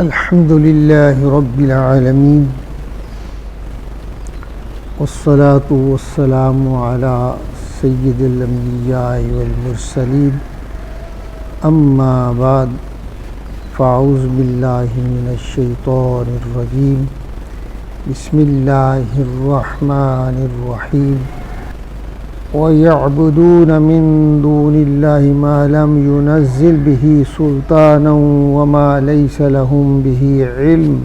الحمد لله رب العالمين والصلاة والسلام على سيد الأنبياء والمرسلين أما بعد فأعوذ بالله من الشيطان الرجيم بسم الله الرحمن الرحيم وَيَعْبُدُونَ مِن دُونِ اللَّهِ مَا لَمْ يُنَزِّلْ بِهِ سُلْطَانًا وَمَا لَيْسَ لَهُم بِهِ عِلْمٌ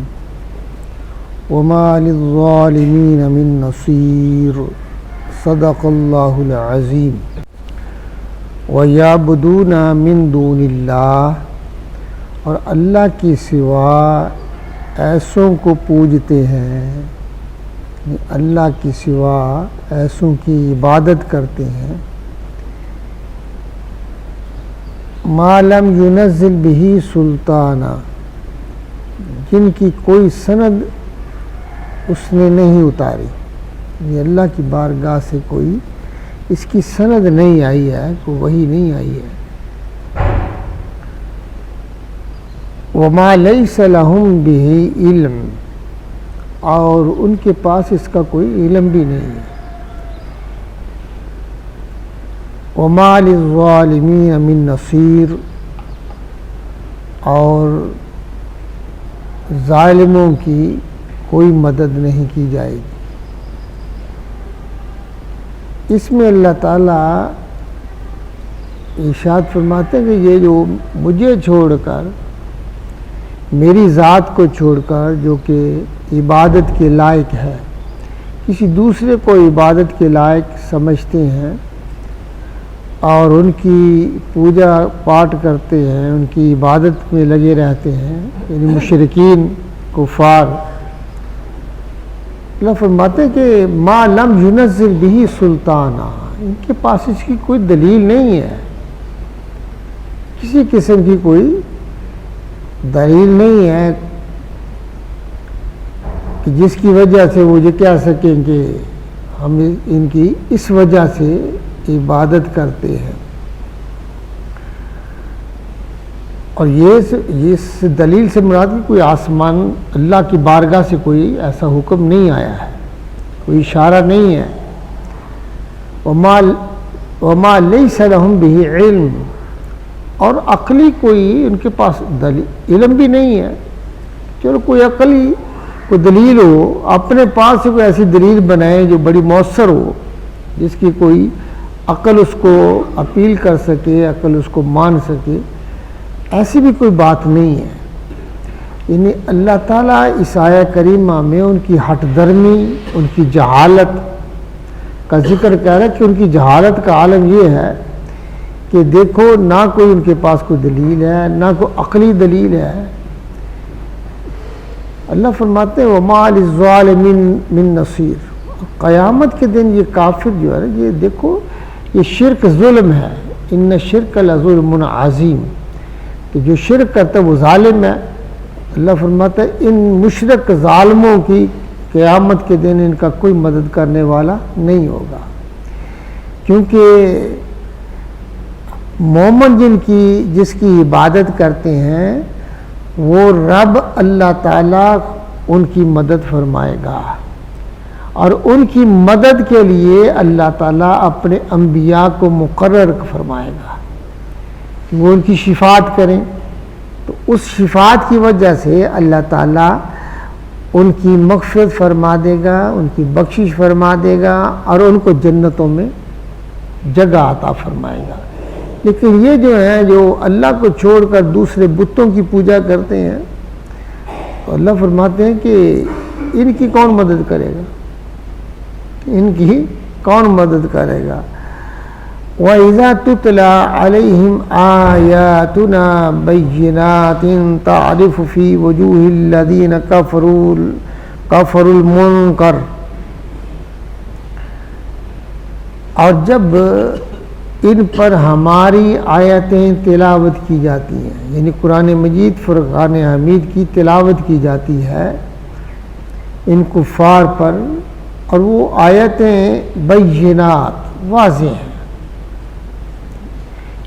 وَمَا لِلظَّالِمِينَ مِن نَصِيرٍ صدق اللہ العظیم۔ وَيَعْبُدُونَ مِن دُونِ اللَّهِ، اور اللہ کے سوا ایسوں کو پوجتے ہیں، اللہ کے سوا ایسوں کی عبادت کرتے ہیں، ما لم ينزل به سلطانہ، جن کی کوئی سند اس نے نہیں اتاری، یعنی اللہ کی بارگاہ سے کوئی اس کی سند نہیں آئی ہے، کوئی وحی نہیں آئی ہے۔ وما لیس لہم بہ علم، اور ان کے پاس اس کا کوئی علم بھی نہیں ہے۔ وَمَا لِلظَّالِمِينَ مِن نَصِيرٍ، اور ظالموں کی کوئی مدد نہیں کی جائے گی۔ اس میں اللہ تعالیٰ ارشاد فرماتے ہیں کہ یہ جو مجھے چھوڑ کر، میری ذات کو چھوڑ کر، جو کہ عبادت کے لائق ہے، کسی دوسرے کو عبادت کے لائق سمجھتے ہیں اور ان کی پوجا پاٹ کرتے ہیں، ان کی عبادت میں لگے رہتے ہیں، یعنی مشرکین کفار، اللہ فرماتے ہیں کہ ما لم ينزل به سلطانہ، ان کے پاس اس کی کوئی دلیل نہیں ہے، کسی قسم کی کوئی دلیل نہیں ہے کہ جس کی وجہ سے وہ یہ کہہ سکیں کہ ہم ان کی اس وجہ سے عبادت کرتے ہیں۔ اور یہ اس دلیل سے مراد کہ کوئی آسمان اللہ کی بارگاہ سے کوئی ایسا حکم نہیں آیا ہے، کوئی اشارہ نہیں ہے۔ وما لیس لہم بہ علم، اور عقلی کوئی ان کے پاس علم بھی نہیں ہے۔ چلو کوئی عقلی کوئی دلیل ہو، اپنے پاس سے کوئی ایسی دلیل بنائیں جو بڑی مؤثر ہو، جس کی کوئی عقل اس کو اپیل کر سکے، عقل اس کو مان سکے، ایسی بھی کوئی بات نہیں ہے۔ یعنی اللہ تعالیٰ اس آیہ کریمہ میں ان کی ہٹ درمی، ان کی جہالت کا ذکر کر رہا ہے کہ ان کی جہالت کا عالم یہ ہے کہ دیکھو نہ کوئی ان کے پاس کوئی دلیل ہے، نہ کوئی عقلی دلیل ہے۔ اللہ فرماتے ہیں وَمَا لِلظَّالِمِينَ مِن نَصِيرٍ، قیامت کے دن یہ کافر جو ہے یہ دیکھو یہ شرک ظلم ہے، ان الشرک لظلم عظیم، کہ جو شرک کرتا ہے وہ ظالم ہے۔ اللہ فرماتا ہے ان مشرک ظالموں کی قیامت کے دن ان کا کوئی مدد کرنے والا نہیں ہوگا، کیونکہ مومن جس کی عبادت کرتے ہیں وہ رب اللہ تعالیٰ ان کی مدد فرمائے گا، اور ان کی مدد کے لیے اللہ تعالیٰ اپنے انبیاء کو مقرر فرمائے گا کہ وہ ان کی شفاعت کریں، تو اس شفاعت کی وجہ سے اللہ تعالیٰ ان کی مغفرت فرما دے گا، ان کی بخشش فرما دے گا، اور ان کو جنتوں میں جگہ عطا فرمائے گا۔ لیکن یہ جو ہیں جو اللہ کو چھوڑ کر دوسرے بتوں کی پوجا کرتے ہیں، تو اللہ فرماتے ہیں کہ ان کی کون مدد کرے گا، ان کی کون مدد کرے گا۔ وَإِذَا تُتْلَى عَلَيْهِمْ آيَاتُنَا بَيِّنَاتٍ تَعْرِفُ فِي وُجُوهِ الَّذِينَ كَفَرُوا الْمُنكَرَ، اور جب ان پر ہماری آیتیں تلاوت کی جاتی ہیں، یعنی قرآن مجید فرقان حمید کی تلاوت کی جاتی ہے ان کفار پر، اور وہ آیتیں بینات واضح ہیں،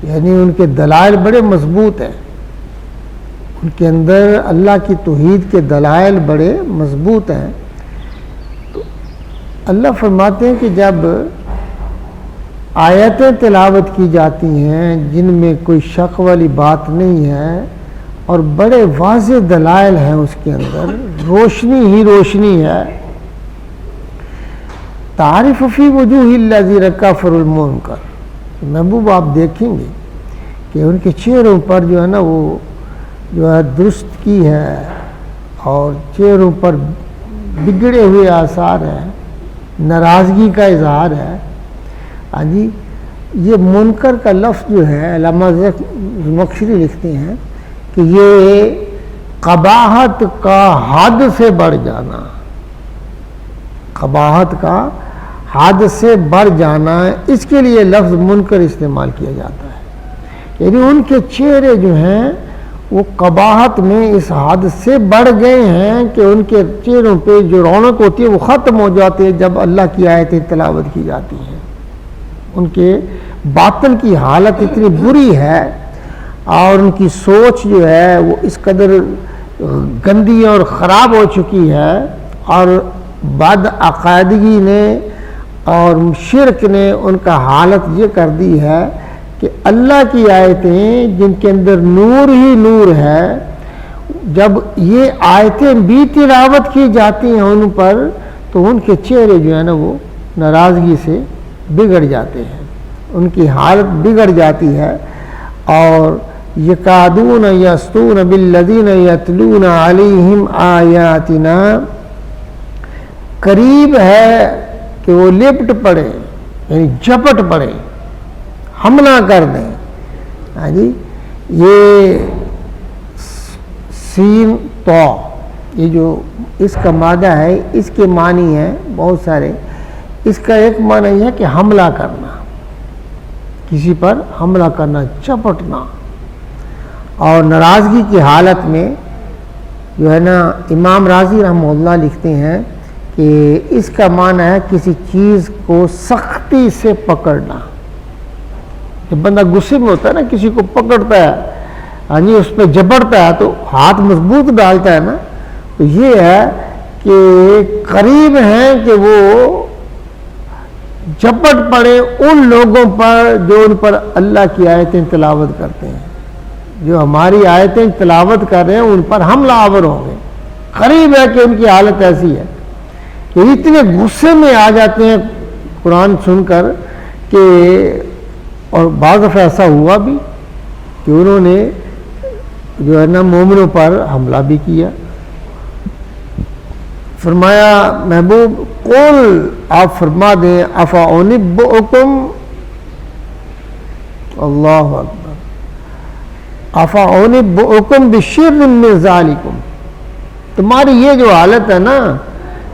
یعنی ان کے دلائل بڑے مضبوط ہیں، ان کے اندر اللہ کی توحید کے دلائل بڑے مضبوط ہیں. تو اللہ فرماتے ہیں کہ جب آیتیں تلاوت کی جاتی ہیں جن میں کوئی شک والی بات نہیں ہے اور بڑے واضح دلائل ہیں اس کے اندر، روشنی ہی روشنی ہے، تعریف فی وجوہ الذین کفروا المنکر، محبوب آپ دیکھیں گے کہ ان کے چہروں پر جو ہے نا وہ جو ہے درست کی ہے اور چہروں پر بگڑے ہوئے آثار ہیں، ناراضگی کا اظہار ہے. ہاں جی، یہ منکر کا لفظ جو ہے علامہ زمخشری لکھتے ہیں کہ یہ قباحت کا حد سے بڑھ جانا، قباحت کا حد سے بڑھ جانا، اس کے لیے لفظ منکر استعمال کیا جاتا ہے. یعنی ان کے چہرے جو ہیں وہ قباحت میں اس حد سے بڑھ گئے ہیں کہ ان کے چہروں پہ جو رونق ہوتی ہے وہ ختم ہو جاتی ہے جب اللہ کی آیتیں تلاوت کی جاتی ہیں. ان کے باطن کی حالت اتنی بری ہے اور ان کی سوچ جو ہے وہ اس قدر گندی اور خراب ہو چکی ہے، اور بد عقائدگی نے اور شرک نے ان کا حالت یہ کر دی ہے کہ اللہ کی آیتیں جن کے اندر نور ہی نور ہے، جب یہ آیتیں بھی تلاوت کی جاتی ہیں ان پر تو ان کے چہرے جو ہے نا وہ ناراضگی سے بگڑ جاتے ہیں، ان کی حالت بگڑ جاتی ہے. اور یکادون یسطون بالذین یتلون علیہم آیاتنا، قریب ہے کہ وہ لپٹ پڑے یعنی جھپٹ پڑے، حملہ کر دیں. ہاں جی، یہ سین تو یہ جو اس کا مادہ ہے اس کے معنی ہیں بہت سارے. اس کا ایک معنی یہ ہے کہ حملہ کرنا، کسی پر حملہ کرنا، چپٹنا. اور ناراضگی کی حالت میں جو ہے نا امام راضی رحمہ اللہ لکھتے ہیں کہ اس کا معنی ہے کسی چیز کو سختی سے پکڑنا. جب بندہ غصے میں ہوتا ہے نا، کسی کو پکڑتا ہے، ہاں جی، اس پہ جبڑتا ہے تو ہاتھ مضبوط ڈالتا ہے نا، تو یہ ہے کہ قریب ہیں کہ وہ جھپٹ پڑے ان لوگوں پر جو ان پر اللہ کی آیتیں تلاوت کرتے ہیں، جو ہماری آیتیں تلاوت کر رہے ہیں ان پر حملہ آور ہوں گے. قریب ہے کہ ان کی حالت ایسی ہے کہ اتنے غصے میں آ جاتے ہیں قرآن سن کر کہ، اور بعض دفعہ ایسا ہوا بھی کہ انہوں نے جو ہے نا مومنوں پر حملہ بھی کیا. فرمایا محبوب قل، آپ فرما دیں، افانبئکم، اللہ اکبر، افانبئکم بشر من ذالکم، تمہاری یہ جو حالت ہے نا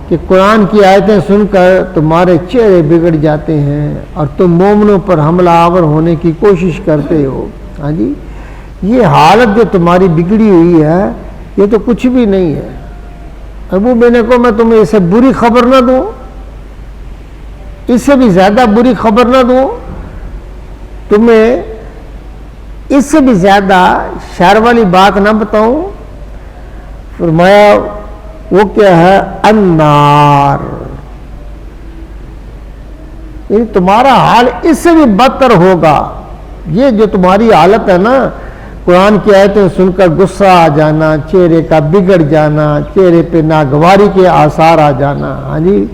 کہ قرآن کی آیتیں سن کر تمہارے چہرے بگڑ جاتے ہیں اور تم مومنوں پر حملہ آور ہونے کی کوشش کرتے ہو. ہاں جی، یہ حالت جو تمہاری بگڑی ہوئی ہے یہ تو کچھ بھی نہیں ہے. ابو میں نے کہا میں تمہیں اس سے بری خبر نہ دوں، اس سے بھی زیادہ بری خبر نہ دوں، تمہیں اس سے بھی زیادہ شر والی بات نہ بتاؤں. فرمایا وہ کیا ہے؟ النار، یعنی تمہارا حال اس سے بھی بدتر ہوگا. یہ جو تمہاری حالت ہے نا، قرآن کی آیتیں سن کر غصہ آ جانا، چہرے کا بگڑ جانا، چہرے پہ ناگواری کے آثار آ جانا. ہاں جی،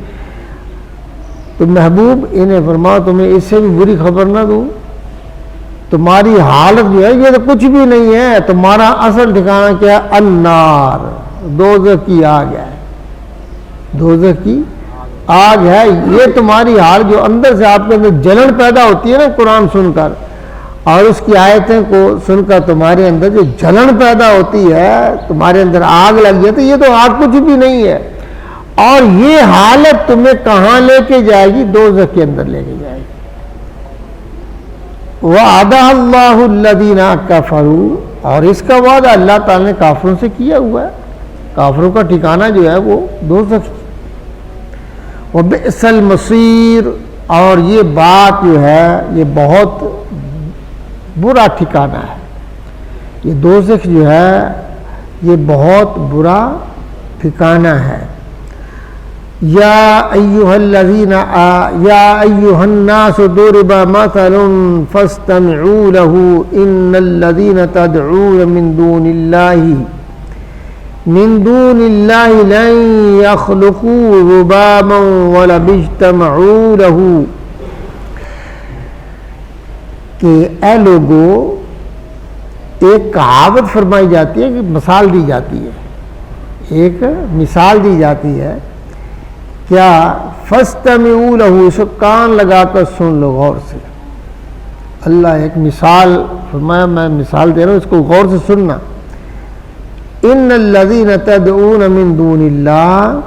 تو محبوب انہیں فرماؤ تمہیں اس سے بھی بری خبر نہ دوں، تمہاری حالت جو ہے یہ تو کچھ بھی نہیں ہے، تمہارا اصل ٹھکانہ کیا ہے؟ النار، دوزخ کی آگ ہے، دوزخ کی آگ ہے. یہ تمہاری حال جو اندر سے آپ کے اندر جلن پیدا ہوتی ہے نا قرآن سن کر، اور اس کی آیتیں کو سن کر تمہارے اندر جو جلن پیدا ہوتی ہے، تمہارے اندر آگ لگ جاتی ہے، یہ تو آگ کچھ بھی نہیں ہے. اور یہ حالت تمہیں کہاں لے کے جائے گی؟ دوزخ کے اندر لے کے جائے گی. وَعَدَهَا اللَّهُ الَّذِينَ كَفَرُوا، اور اس کا وعدہ اللہ تعالیٰ نے کافروں سے کیا ہوا ہے. کافروں کا ٹھکانہ جو ہے وہ دوزخ. وَبِئْسَ الْمَصِيرُ، اور یہ بات جو ہے یہ بہت برا ٹھکانہ ہے. یہ دوزخ جو ہے یہ بہت برا ٹھکانہ ہے۔ یا ایھا الذین یا ایھا الناس ضرب مثل فاستمعوا له ان الذین تدعون من دون اللہ لن يخلقوا ذبابا ولو اجتمعوا له، کہ اے لوگو ایک کہاوت فرمائی جاتی ہے، کہ مثال دی جاتی ہے، ایک مثال دی جاتی ہے، کیا فاستمعوا له، اس کو کان لگا کر سن لو غور سے۔ اللہ ایک مثال فرمایا، میں مثال دے رہا ہوں، اس کو غور سے سننا۔ ان الذین تدعون من دون اللہ،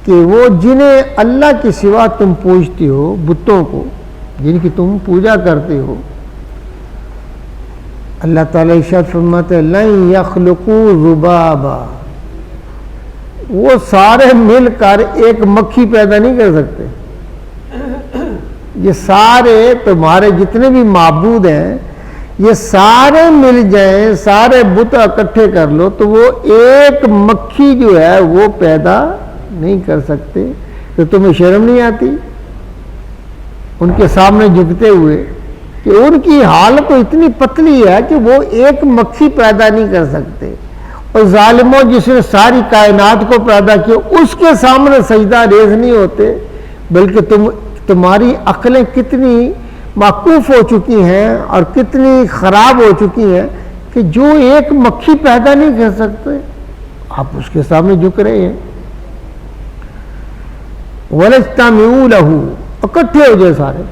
کہ وہ جنہیں اللہ کے سوا تم پوجتے ہو، بتوں کو جن کی تم پوجا کرتے ہو، اللہ تعالیٰ ارشاد فرماتے ہیں لن یخلقوا ذبابا، وہ سارے مل کر ایک مکھی پیدا نہیں کر سکتے۔ یہ سارے تمہارے جتنے بھی معبود ہیں، یہ سارے مل جائیں، سارے بت اکٹھے کر لو تو وہ ایک مکھی جو ہے وہ پیدا نہیں کر سکتے۔ تو تمہیں شرم نہیں آتی ان کے سامنے جھکتے ہوئے کہ ان کی حالت تو اتنی پتلی ہے کہ وہ ایک مکھی پیدا نہیں کر سکتے؟ اور ظالموں جس نے ساری کائنات کو پیدا کیا اس کے سامنے سجدہ ریز نہیں ہوتے، بلکہ تمہاری عقلیں کتنی معکوف ہو چکی ہیں اور کتنی خراب ہو چکی ہیں کہ جو ایک مکھی پیدا نہیں کر سکتے آپ اس کے سامنے جھک رہے ہیں۔ وَلَجْتَمِعُوا لَهُ، اکٹھے ہو جائے سارے،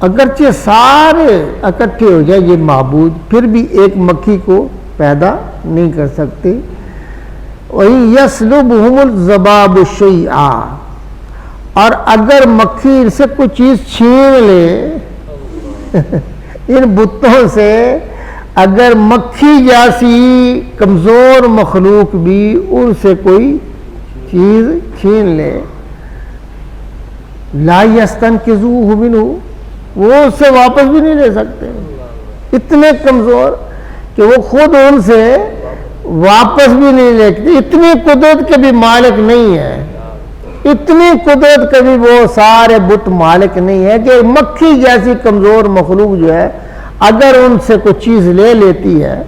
اگرچہ سارے اکٹھے ہو جائے یہ معبود، پھر بھی ایک مکھی کو پیدا نہیں کر سکتے۔ وَإِن يَسْلُبْهُمُ الذُّبَابُ شَيْئًا، اور اگر مکھی ان سے کوئی چیز چھین لے ان بتوں سے، اگر مکھی جیسی کمزور مخلوق بھی ان سے کوئی چیز چھین لے، لا يستنقذوه منه، وہ اس سے واپس بھی نہیں لے سکتے، اتنے کمزور کہ وہ خود ان سے واپس بھی نہیں لے سکتے، اتنی قدرت کے بھی مالک نہیں ہے، اتنی قدرت کے بھی وہ سارے بت مالک نہیں ہے کہ مکھی جیسی کمزور مخلوق جو ہے اگر ان سے کوئی چیز لے لیتی ہے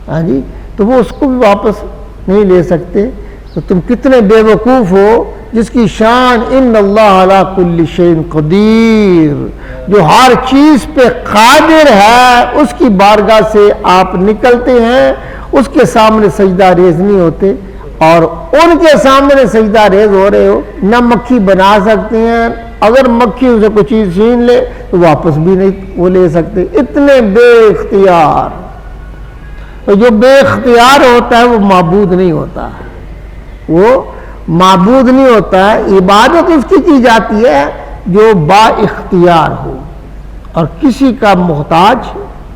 ہاں جی تو وہ اس کو بھی واپس نہیں لے سکتے۔ تو تم کتنے بے وقوف ہو جس کی شان ان اللہ علی کل شیء قدیر، جو ہر چیز پہ قادر ہے، اس کی بارگاہ سے آپ نکلتے ہیں، اس کے سامنے سجدہ ریز نہیں ہوتے، اور ان کے سامنے سجدہ ریز ہو رہے ہو، نہ مکھی بنا سکتے ہیں، اگر مکھی اسے کوئی چیز چھین لے تو واپس بھی نہیں وہ لے سکتے، اتنے بے اختیار۔ تو جو بے اختیار ہوتا ہے وہ معبود نہیں ہوتا، وہ معبود نہیں ہوتا ہے، عبادت اس کی جاتی ہے جو با اختیار ہو اور کسی کا محتاج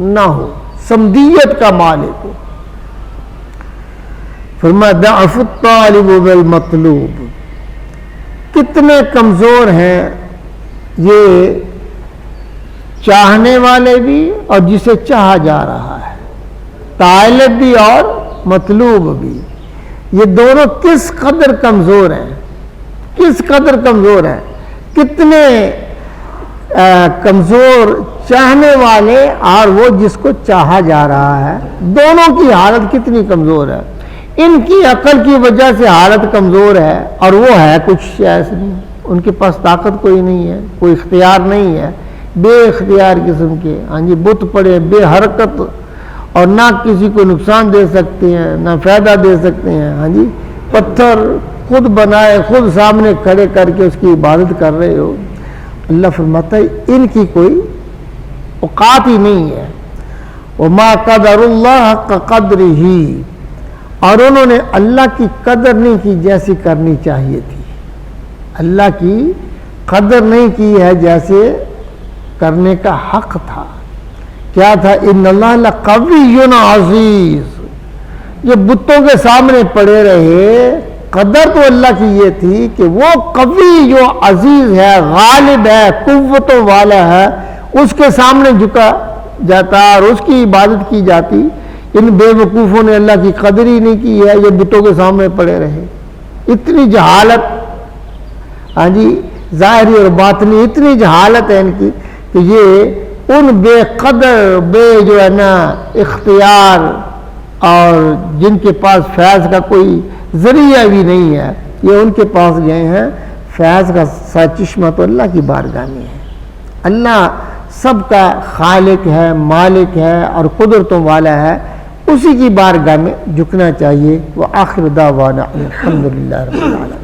نہ ہو، سمدیت کا مالک ہو۔ فرمایا ضعف الطالب بالمطلوب، کتنے کمزور ہیں یہ چاہنے والے بھی اور جسے چاہا جا رہا ہے، طالب بھی اور مطلوب بھی، یہ دونوں کس قدر کمزور ہیں، کس قدر کمزور ہیں، کتنے کمزور چاہنے والے اور وہ جس کو چاہا جا رہا ہے، دونوں کی حالت کتنی کمزور ہے۔ ان کی عقل کی وجہ سے حالت کمزور ہے اور وہ ہے کچھ ایسے نہیں، ان کے پاس طاقت کوئی نہیں ہے، کوئی اختیار نہیں ہے، بے اختیار قسم کے ہاں جی بت پڑے بے حرکت، اور نہ کسی کو نقصان دے سکتے ہیں نہ فائدہ دے سکتے ہیں، ہاں جی پتھر خود بنائے خود سامنے کھڑے کر کے اس کی عبادت کر رہے ہو۔ اللہ فرماتا ہے ان کی کوئی اوقات ہی نہیں ہے۔ وما قدر اللہ حق قدرہ، اور انہوں نے اللہ کی قدر نہیں کی جیسی کرنی چاہیے تھی، اللہ کی قدر نہیں کی ہے جیسے کرنے کا حق تھا۔ کیا تھا؟ ان اللہ لقوی عزیز، یہ بتوں کے سامنے پڑے رہے، قدر تو اللہ کی یہ تھی کہ وہ قوی جو عزیز ہے، غالب ہے، قوتوں والا ہے، اس کے سامنے جھکا جاتا اور اس کی عبادت کی جاتی، ان بے وقوفوں نے اللہ کی قدر ہی نہیں کی ہے، یہ بتوں کے سامنے پڑے رہے. اتنی جہالت، ہاں جی، ظاہری اور باطنی اتنی جہالت ہے ان کی کہ یہ ان بے قدر، بے جو ہے نا اختیار، اور جن کے پاس فیض کا کوئی ذریعہ بھی نہیں ہے، یہ ان کے پاس گئے ہیں. فیض کا سرچشمہ تو اللہ کی بارگاہ میں ہے. اللہ سب کا خالق ہے، مالک ہے اور قدرتوں والا ہے، اسی کی بارگاہ میں جھکنا چاہیے. وآخر دعوانا الحمدللہ رب العالمین.